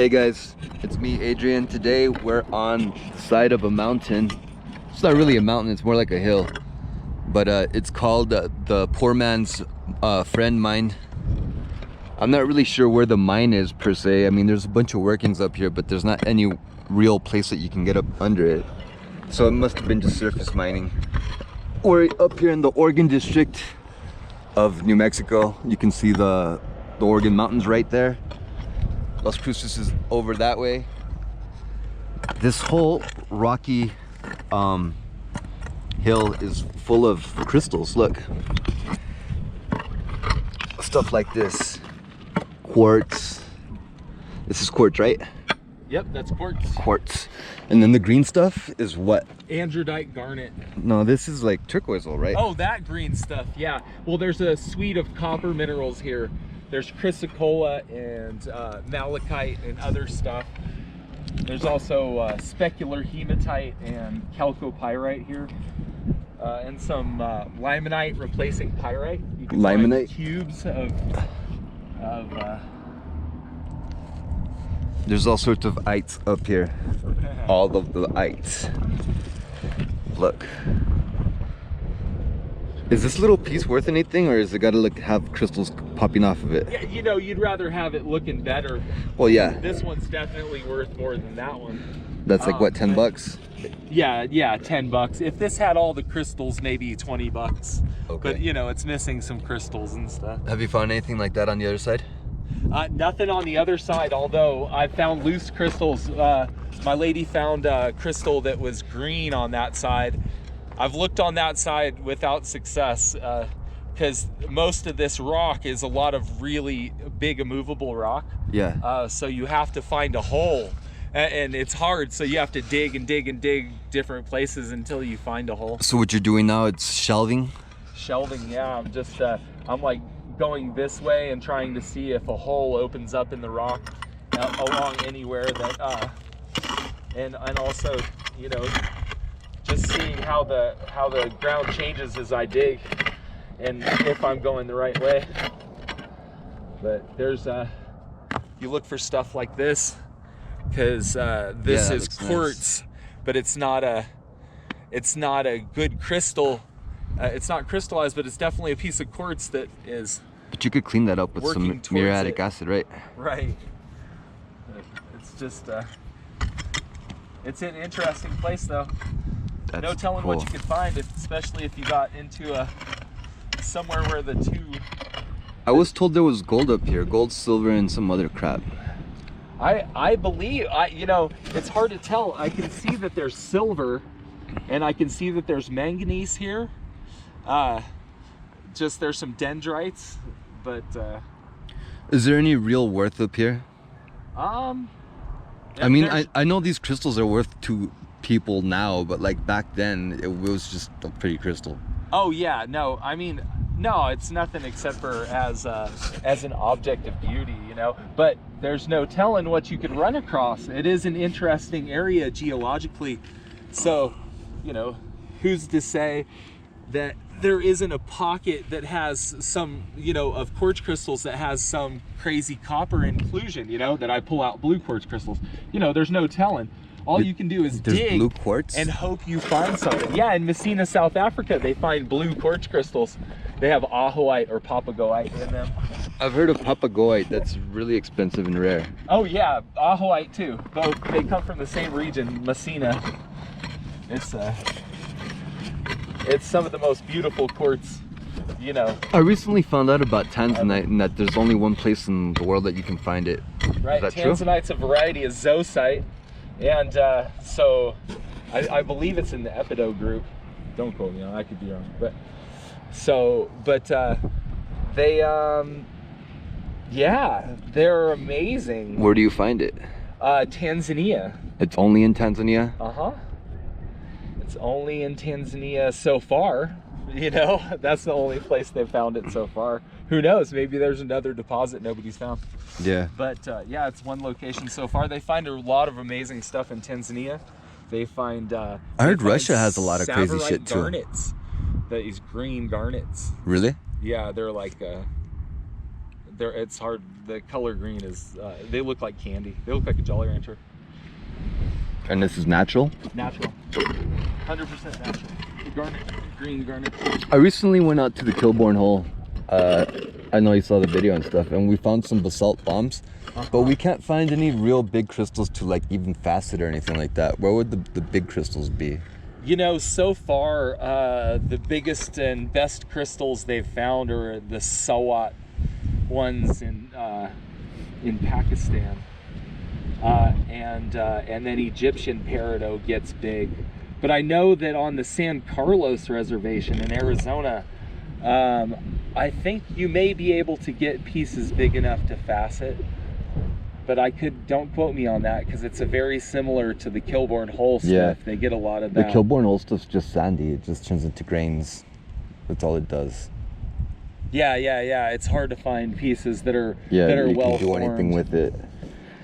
Hey guys, it's me, Adrian. Today we're on the side of a mountain. It's not really a mountain, it's more like a hill. But it's called the poor man's friend mine. I'm not really sure where the mine is per se. I mean, there's a bunch of workings up here, but there's not any real place that you can get up under it. So it must have been just surface mining. We're up here in the Oregon district of New Mexico. You can see the Oregon mountains right there. Las Cruces is over that way. This whole rocky hill is full of crystals. Look, stuff like this, quartz. This is quartz, right? Yep, that's quartz. Quartz. And then the green stuff is what? Androdite garnet. No, this is like turquoise, right? Oh, that green stuff, yeah. Well, there's a suite of copper minerals here. There's chrysocolla and malachite and other stuff. There's also specular hematite and chalcopyrite here. And some limonite replacing pyrite. You can limonite? find cubes of There's all sorts of ites up here. All of the ites. Look. Is this little piece worth anything, or is it got to have crystals popping off of it? Yeah, you know, you'd rather have it looking better. Well, yeah. This one's definitely worth more than that one. That's like what, 10 bucks? Yeah, 10 bucks. If this had all the crystals, maybe 20 bucks. Okay. But you know, it's missing some crystals and stuff. Have you found anything like that on the other side? Nothing on the other side, although I found loose crystals. My lady found a crystal that was green on that side. I've looked on that side without success because most of this rock is a lot of really big immovable rock. Yeah. So you have to find a hole, and it's hard. So you have to dig and dig and dig different places until you find a hole. So what you're doing now, it's shelving? Shelving, yeah. I'm just, I'm like going this way and trying to see if a hole opens up in the rock along anywhere that, and also, you know, just seeing how the ground changes as I dig and if I'm going the right way. But there's you look for stuff like this because this is quartz, nice. But it's not a good crystal. It's not crystallized, but it's definitely a piece of quartz that is. But you could clean that up with some muriatic acid, right? Right. It's just it's an interesting place though. That's no telling cool. What you could find, especially if you got into somewhere where the two. I was told there was gold up here, gold, silver, and some other crap. I believe, you know, it's hard to tell. I can see that there's silver, and I can see that there's manganese here. Just there's some dendrites, but. Is there any real worth up here? I mean, I know these crystals are worth to people now, but like back then it was just a pretty crystal. Oh yeah, no, I mean, no, it's nothing except for as an object of beauty, you know. But there's no telling what you could run across. It is an interesting area geologically, so you know, who's to say that there isn't a pocket that has some, you know, of quartz crystals that has some crazy copper inclusion, you know, that I pull out blue quartz crystals. You know, there's no telling. All you can do is dig blue quartz and hope you find something. Yeah, in Messina, South Africa, they find blue quartz crystals. They have ahoite or papagoite in them. I've heard of papagoite. That's really expensive and rare. Oh yeah, ahoite too. Both, they come from the same region, Messina. It's some of the most beautiful quartz, you know. I recently found out about tanzanite and that there's only one place in the world that you can find it. Right, is that tanzanite's true? a variety of zoisite. And so I believe it's in the epido group. Don't quote me on, I could be wrong. But they yeah, they're amazing. Where do you find it? Tanzania. It's only in Tanzania? Uh-huh. It's only in Tanzania so far. You know, that's the only place they've found it so far. Who knows? Maybe there's another deposit nobody's found. Yeah. But yeah, it's one location so far. They find a lot of amazing stuff in Tanzania. They find. I heard Russia has a lot of crazy shit too. Garnets, these green garnets. Really? Yeah, they're like it's hard. The color green is, they look like candy. They look like a Jolly Rancher. And this is natural? Natural. 100% natural. The garnet, green garnet. I recently went out to the Kilbourne hole. I know you saw the video and stuff, and we found some basalt bombs, but we can't find any real big crystals to like even facet or anything like that. Where would the big crystals be? You know, so far, the biggest and best crystals they've found are the Sawat ones in Pakistan, and then Egyptian peridot gets big. But I know that on the San Carlos Reservation in Arizona, I think you may be able to get pieces big enough to facet. But don't quote me on that, because it's a very similar to the Kilbourne hole stuff. Yeah. They get a lot of that. The Kilbourne hole stuff's just sandy. It just turns into grains. That's all it does. Yeah. It's hard to find pieces that are Yeah, that are you well can do formed. anything with it.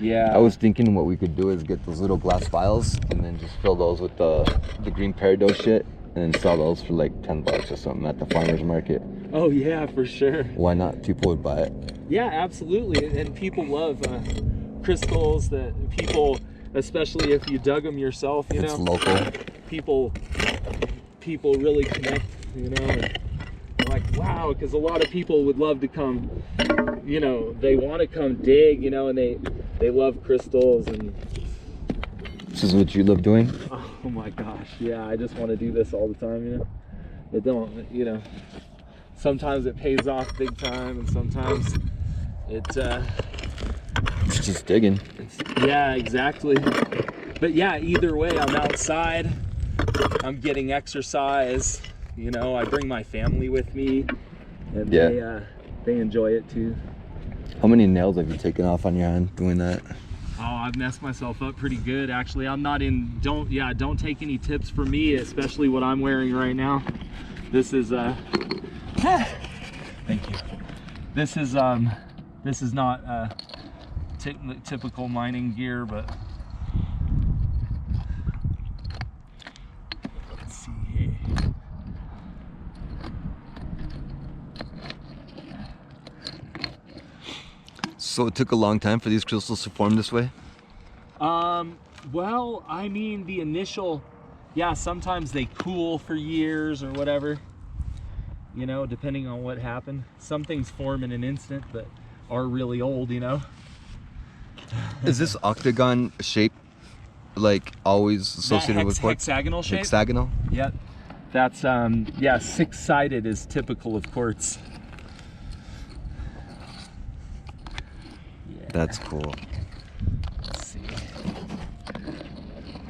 Yeah. I was thinking what we could do is get those little glass vials and then just fill those with the green peridot shit and then sell those for like $10 or something at the farmer's market. Oh yeah, for sure. Why not? People would buy it. Yeah, absolutely. And people love crystals that people, especially if you dug them yourself, you It's know, local. people really connect, you know, and they're like, wow, because a lot of people would love to come, you know, they want to come dig, you know, and they love crystals. And This is what you love doing? oh my gosh, yeah, I just want to do this all the time, you know. It don't, you know, sometimes it pays off big time, and sometimes It's just digging. yeah, exactly. But yeah, either way, I'm outside, I'm getting exercise, you know, I bring my family with me, and they enjoy it too. How many nails have you taken off on your hand doing that? Oh, I've messed myself up pretty good, actually. I'm not in, don't take any tips from me, especially what I'm wearing right now. This is thank you. This is not typical mining gear, but let's see here. So it took a long time for these crystals to form this way? Well, I mean, the initial, yeah, sometimes they cool for years or whatever, you know, depending on what happened. Some things form in an instant that are really old, you know. Is this octagon shape like always associated with quartz? Hexagonal shape? Hexagonal? Yep. That's, yeah, six-sided is typical of quartz. Yeah. That's cool.